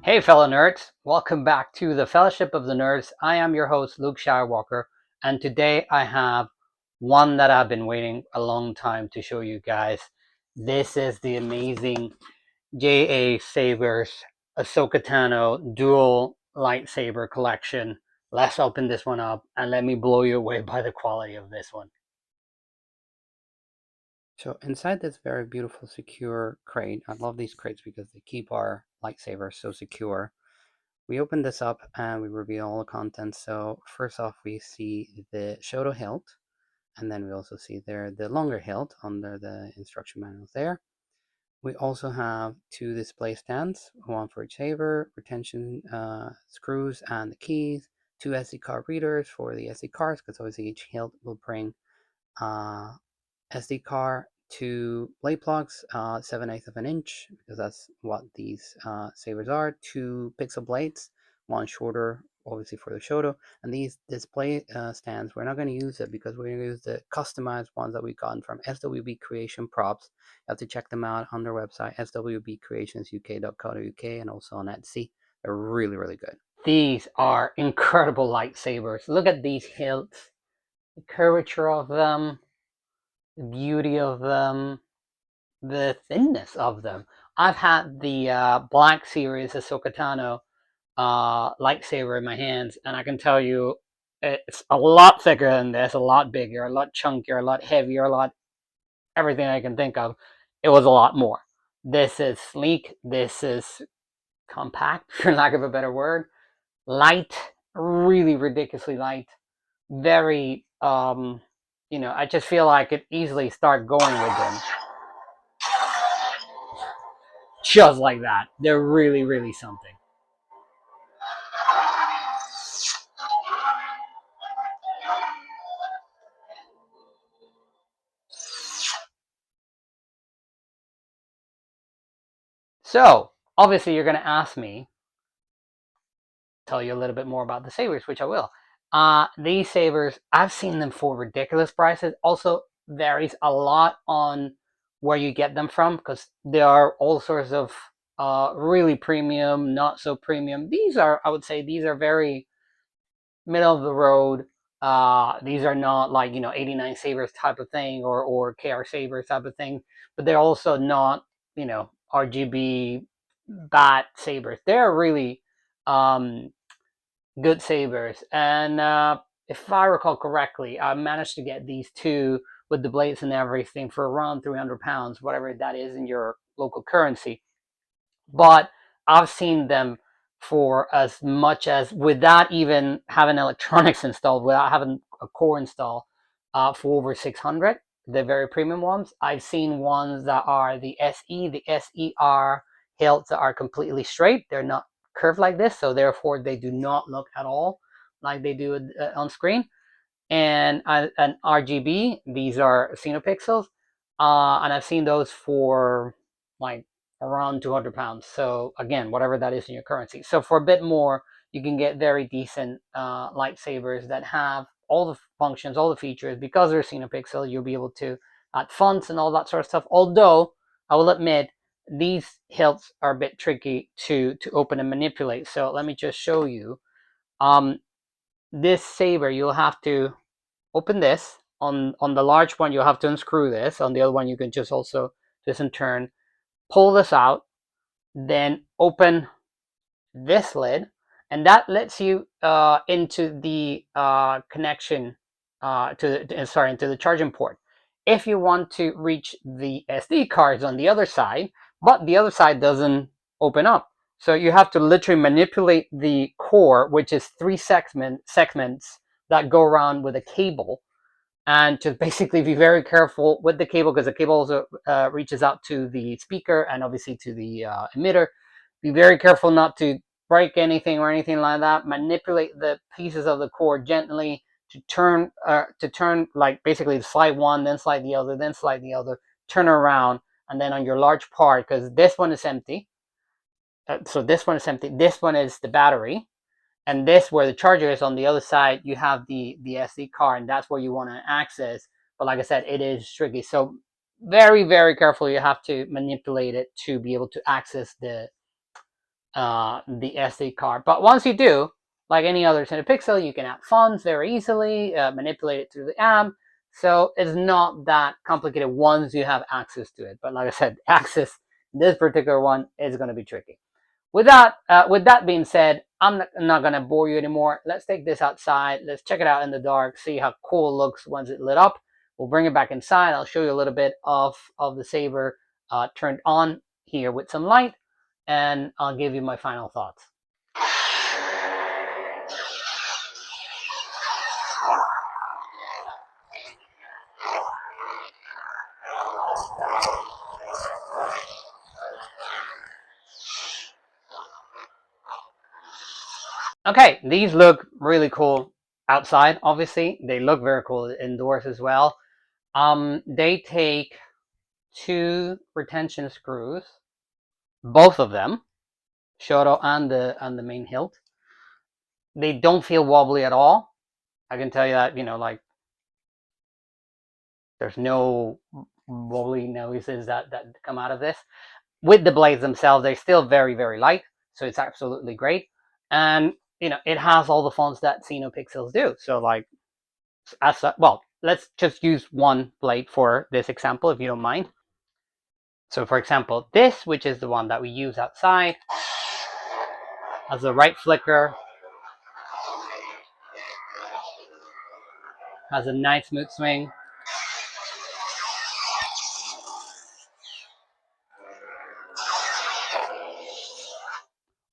Hey fellow nerds, welcome back to the Fellowship of the Nerds. I am your host Luke Shirewalker, and today I have one that I've been waiting a long time to show you guys. This is the amazing J.A. Sabers Ahsoka Tano dual lightsaber collection. Let's open this one up and let me blow you away by the quality of this one. So inside this very beautiful secure crate, I love these crates because they keep our lightsabers so secure. We open this up and we reveal all the contents. So first off, we see the Shoto hilt, and then we also see there the longer hilt under the instruction manuals there. We also have two display stands, one for each saber, retention screws and the keys, two SD card readers for the SD cards, because obviously each hilt will bring SD card, two blade plugs, 7/8 of an inch, because that's what these sabers are, two pixel blades, one shorter, obviously for the Shoto, and these display stands, we're not going to use it because we're going to use the customized ones that we gotten from SWB Creation Props. You have to check them out on their website, swbcreationsuk.co.uk, and also on Etsy. They're really, really good. These are incredible lightsabers. Look at these hilts, the curvature of them, the beauty of them, the thinness of them. I've had the Black Series Ahsoka Tano lightsaber in my hands, and I can tell you it's a lot thicker than this, a lot bigger, a lot chunkier, a lot heavier, a lot everything I can think of. It was a lot more. This is sleek, this is compact, for lack of a better word, light, really ridiculously light, very I just feel I could easily start going with them. Just like that. They're really, really something. So, obviously, you're going to ask me, tell you a little bit more about the sabers, which I will. These sabers, I've seen them for ridiculous prices. Also, varies a lot on where you get them from, because there are all sorts of really premium, not so premium. These are, I would say, these are very middle of the road. These are not like 89 sabers type of thing, or KR sabers type of thing, but they're also not RGB bat sabers. They're really good sabers, and if I recall correctly, I managed to get these two with the blades and everything for around £300, whatever that is in your local currency. But I've seen them for as much as, without even having electronics installed, without having a core installed, for over 600. The very premium ones. I've seen ones that are the SE, the SER hilts that are completely straight. They're not curved like this, so therefore they do not look at all like they do on screen. And an RGB, these are Cinepixels, and I've seen those for like around £200. So again, whatever that is in your currency. So for a bit more, you can get very decent lightsabers that have all the functions, all the features. Because they're Cinepixel, you'll be able to add fonts and all that sort of stuff. Although I will admit, these hilts are a bit tricky to open and manipulate. So let me just show you. This saber, you'll have to open this. On the large one, you'll have to unscrew this. On the other one, you can just also twist and turn, pull this out, then open this lid, and that lets you into the connection into the charging port. If you want to reach the SD cards on the other side, but the other side doesn't open up, so you have to literally manipulate the core, which is three segments that go around with a cable, and to basically be very careful with the cable, because the cable also reaches out to the speaker and obviously to the emitter. Be very careful not to break anything or anything like that. Manipulate the pieces of the cord gently to turn, like basically slide one, then slide the other, then slide the other, turn around, and then on your large part, because this one is empty. So this one is empty. This one is the battery. And this, where the charger is on the other side, you have the SD card, and that's where you want to access. But like I said, it is tricky. So very, very careful. You have to manipulate it to be able to access the the SD card. But once you do, like any other Cinepixel, you can add fonts very easily, manipulate it through the app. So it's not that complicated once you have access to it. But like I said, access this particular one is going to be tricky. With that being said, I'm not going to bore you anymore. Let's take this outside. Let's check it out in the dark, see how cool it looks once it lit up. We'll bring it back inside. I'll show you a little bit of the saber turned on here with some light, and I'll give you my final thoughts. Okay, these look really cool outside, obviously. They look very cool indoors as well. They take 2 retention screws, both of them, shoto and the main hilt. They don't feel wobbly at all. I can tell you that, like there's no wobbly noises that come out of this. With the blades themselves, they're still very, very light, so it's absolutely great. And it has all the fonts that Cinepixels do. So like, well, let's just use one blade for this example, if you don't mind. So for example, this, which is the one that we use outside, has a right flicker, has a nice smooth swing.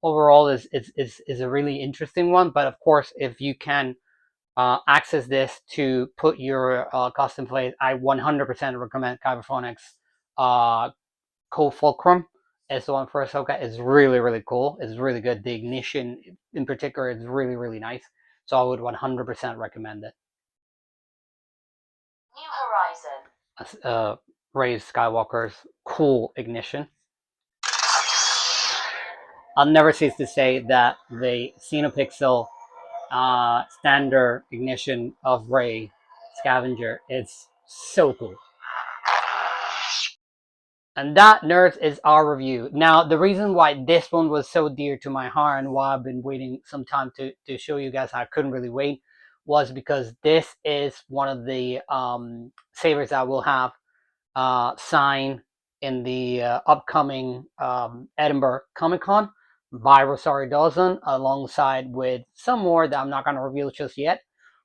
Overall is a really interesting one, but of course, if you can access this to put your custom plates, I 100% recommend Kyberphonics Co-Fulcrum is the one for Ahsoka. It's really, really cool. It's really good. The ignition in particular is really, really nice. So I would 100% recommend it. New Horizon. Rey Skywalker's cool ignition. I'll never cease to say that the Cinepixel standard ignition of Rey Scavenger is so cool. And that, nerds, is our review. Now, the reason why this one was so dear to my heart and why I've been waiting some time to show you guys, I couldn't really wait, was because this is one of the sabers that we'll have signed in the upcoming Edinburgh Comic Con by Rosario Dawson, alongside with some more that I'm not going to reveal just yet.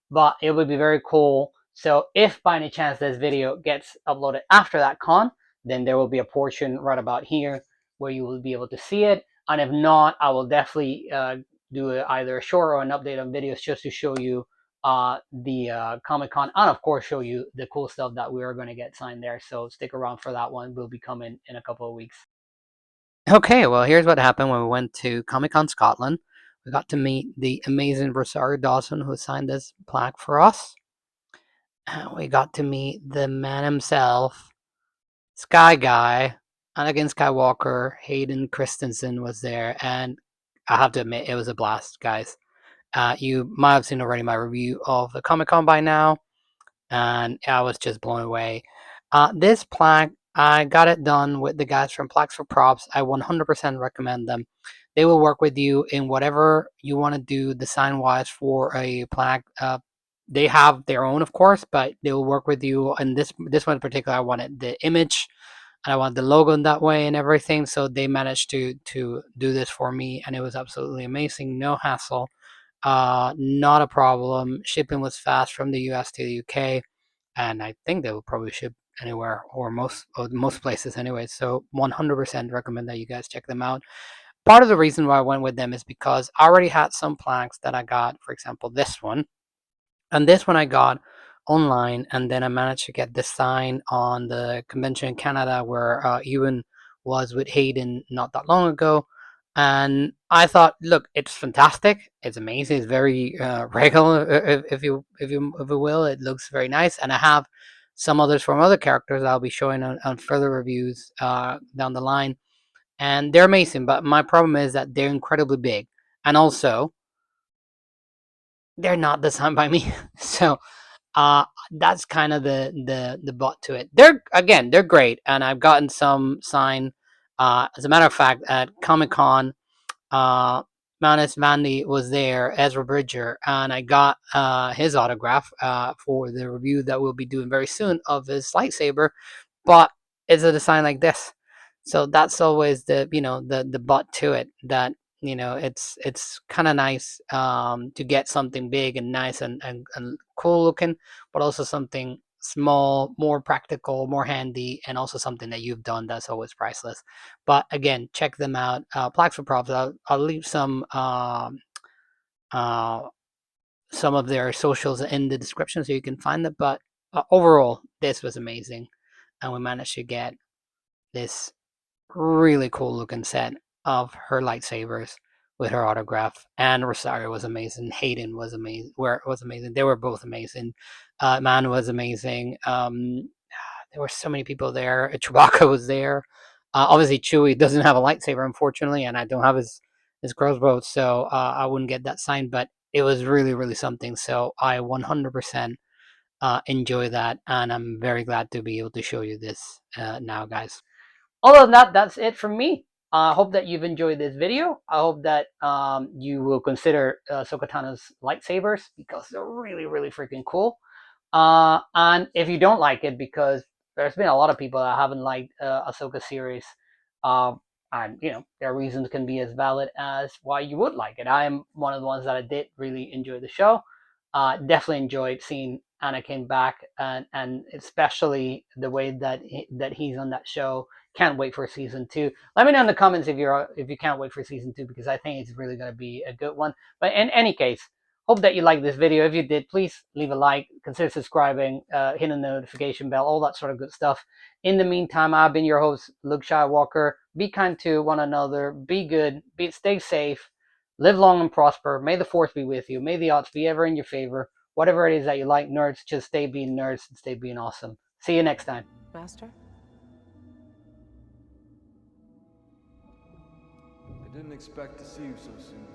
But it would be very cool. So if by any chance this video gets uploaded after that con, then there will be a portion right about here where you will be able to see it. And if not, I will definitely do either a short or an update on videos just to show you the Comic-Con, and of course show you the cool stuff that we are going to get signed there. So stick around for that one. Will be coming in a couple of weeks. Okay, well, here's what happened when we went to Comic-Con Scotland. We got to meet the amazing Rosario Dawson, who signed this plaque for us. And we got to meet the man himself, Sky Guy, Anakin Skywalker. Hayden Christensen was there, and I have to admit, it was a blast, guys. You might have seen already my review of the Comic-Con by now, and I was just blown away. This plaque, I got it done with the guys from Plaques for Props. I 100% recommend them. They will work with you in whatever you want to do design-wise for a plaque. They have their own, of course, but they will work with you. And this one in particular, I wanted the image, and I wanted the logo in that way and everything. So they managed to do this for me, and it was absolutely amazing. No hassle. Not a problem. Shipping was fast from the US to the UK, and I think they will probably ship anywhere or most places anyway. So 100% recommend that you guys check them out. Part of the reason why I went with them is because I already had some plaques that I got, for example, this one. And this one I got online, and then I managed to get this sign on the convention in Canada where Ewan was with Hayden not that long ago. And I thought, look, it's fantastic. It's amazing. It's very regular, if you will. It looks very nice. And I have some others from other characters I'll be showing on further reviews down the line. And they're amazing. But my problem is that they're incredibly big. And also, they're not designed by me. So that's kind of the butt to it. They're great. And I've gotten some signed. As a matter of fact, at Comic-Con, Manus Vandy was there, Ezra Bridger, and I got his autograph for the review that we'll be doing very soon of his lightsaber. But it's a design like this, so that's always the the but to it, that it's kind of nice to get something big and nice and cool looking, but also something small, more practical, more handy, and also something that you've done that's always priceless. But again, check them out. Plaques for Props. I'll leave uh, some of their socials in the description so you can find them. But overall, this was amazing, and we managed to get this really cool looking set of her lightsabers with her autograph. And Rosario was amazing. Hayden was amazing. Was amazing. They were both amazing. Man was amazing. There were so many people there. Chewbacca was there. Obviously, Chewie doesn't have a lightsaber, unfortunately, and I don't have his crossbow, so I wouldn't get that signed. But it was really, really something. So I 100% enjoy that, and I'm very glad to be able to show you this now, guys. Other than that, that's it from me. I hope that you've enjoyed this video. I hope that you will consider Ahsoka Tano's lightsabers, because they're really, really freaking cool. And if you don't like it, because there's been a lot of people that haven't liked Ahsoka series, uh, and their reasons can be as valid as why you would like it. I am one of the ones that I did really enjoy the show. Definitely enjoyed seeing Anakin back, and especially the way that he's on that show. Can't wait for season 2. Let me know in the comments if you can't wait for season 2, because I think it's really going to be a good one. But in any case, hope that you liked this video. If you did, please leave a like, consider subscribing, hit the notification bell, all that sort of good stuff. In the meantime, I've been your host, Luke Skywalker. Be kind to one another. Be good. Stay safe. Live long and prosper. May the force be with you. May the odds be ever in your favor. Whatever it is that you like, nerds, just stay being nerds and stay being awesome. See you next time. Master? I didn't expect to see you so soon.